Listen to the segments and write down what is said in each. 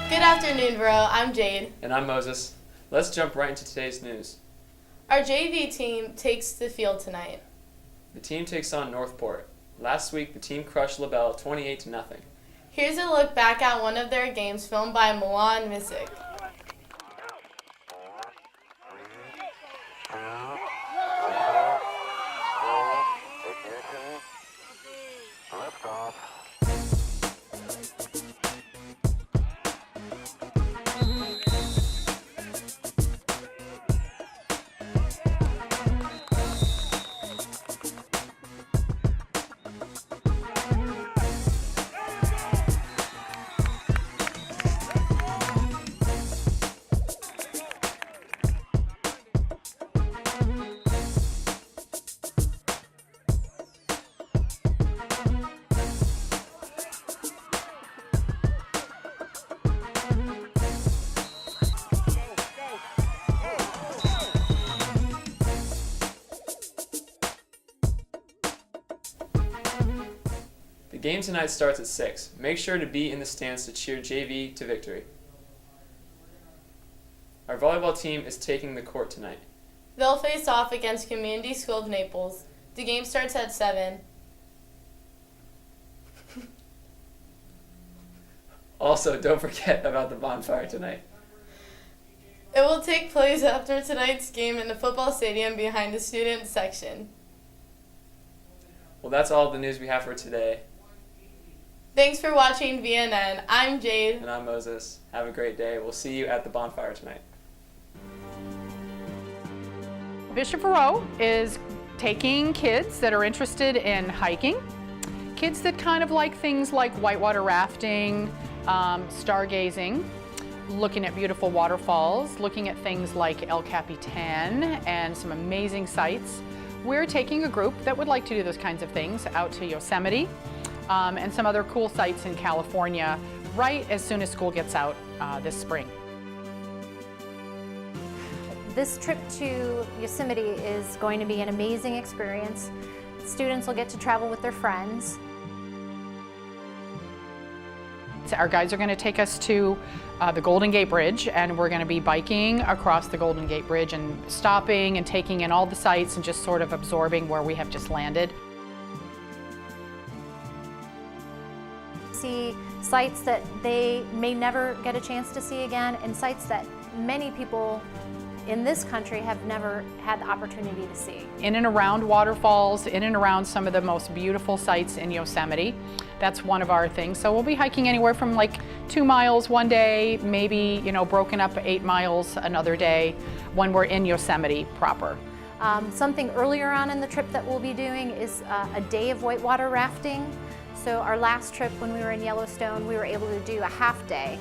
Good afternoon, bro. I'm Jade. And I'm Moses. Let's jump right into today's news. Our JV team takes the field tonight. The team takes on Northport. Last week, the team crushed LaBelle 28-0. Here's a look back at one of their games filmed by Milan Misick. The game tonight starts at 6. Make sure to be in the stands to cheer JV to victory. Our volleyball team is taking the court tonight. They'll face off against Community School of Naples. The game starts at 7. Also, don't forget about the bonfire tonight. It will take place after tonight's game in the football stadium behind the student section. Well, that's all the news we have for today. Thanks for watching VNN. I'm Jade. And I'm Moses. Have a great day. We'll see you at the bonfire tonight. Bishop Verot is taking kids that are interested in hiking, kids that kind of like things like whitewater rafting, stargazing, looking at beautiful waterfalls, looking at things like El Capitan and some amazing sights. We're taking a group that would like to do those kinds of things out to Yosemite and some other cool sites in California right as soon as school gets out this spring. This trip to Yosemite is going to be an amazing experience. Students will get to travel with their friends. Our guides are going to take us to the Golden Gate Bridge, and we're going to be biking across the Golden Gate Bridge and stopping and taking in all the sights and just sort of absorbing where we have just landed. See sites that they may never get a chance to see again, and sites that many people in this country have never had the opportunity to see. In and around waterfalls, in and around some of the most beautiful sites in Yosemite. That's one of our things. So we'll be hiking anywhere from like 2 miles one day, maybe, broken up 8 miles another day when we're in Yosemite proper. Something earlier on in the trip that we'll be doing is a day of whitewater rafting. So our last trip when we were in Yellowstone, we were able to do a half day.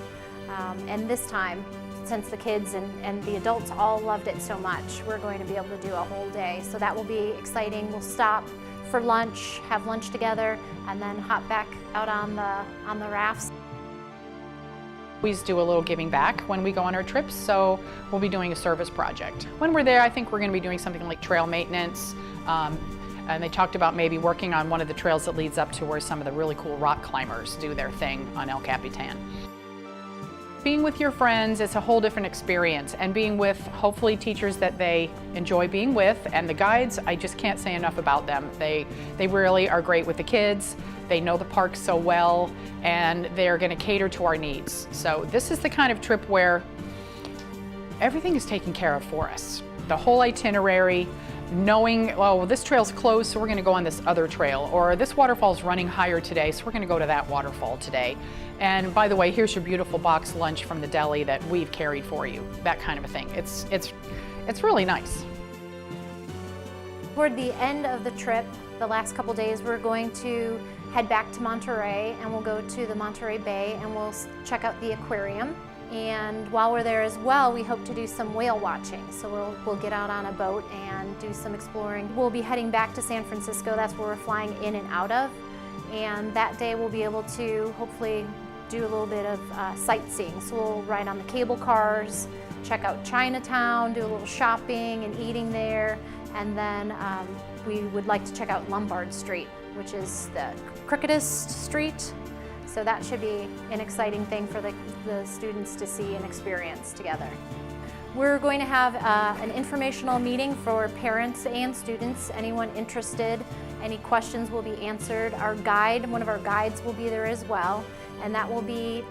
And this time, since the kids and the adults all loved it so much, we're going to be able to do a whole day. So that will be exciting. We'll stop for lunch, have lunch together, and then hop back out on the rafts. We always do a little giving back when we go on our trips, so we'll be doing a service project. When we're there, I think we're going to be doing something like trail maintenance, and they talked about maybe working on one of the trails that leads up to where some of the really cool rock climbers do their thing on El Capitan. Being with your friends is a whole different experience, and being with hopefully teachers that they enjoy being with, and the guides, I just can't say enough about them. They really are great with the kids. They know the park so well, and they're going to cater to our needs. So this is the kind of trip where everything is taken care of for us. The whole itinerary, knowing, oh, well, this trail's closed, so we're going to go on this other trail, or this waterfall's running higher today, so we're going to go to that waterfall today. And by the way, here's your beautiful box lunch from the deli that we've carried for you. That kind of a thing. It's really nice. Toward the end of the trip, the last couple days, we're going to head back to Monterey, and we'll go to the Monterey Bay and we'll check out the aquarium. And while we're there as well, we hope to do some whale watching. So we'll get out on a boat and do some exploring. We'll be heading back to San Francisco. That's where we're flying in and out of. And that day we'll be able to hopefully do a little bit of sightseeing. So we'll ride on the cable cars, check out Chinatown, do a little shopping and eating there. And then we would like to check out Lombard Street, which is the crookedest street. So that should be an exciting thing for the students to see and experience together. We're going to have an informational meeting for parents and students. Anyone interested, any questions will be answered. Our guide, one of our guides will be there as well, and that will be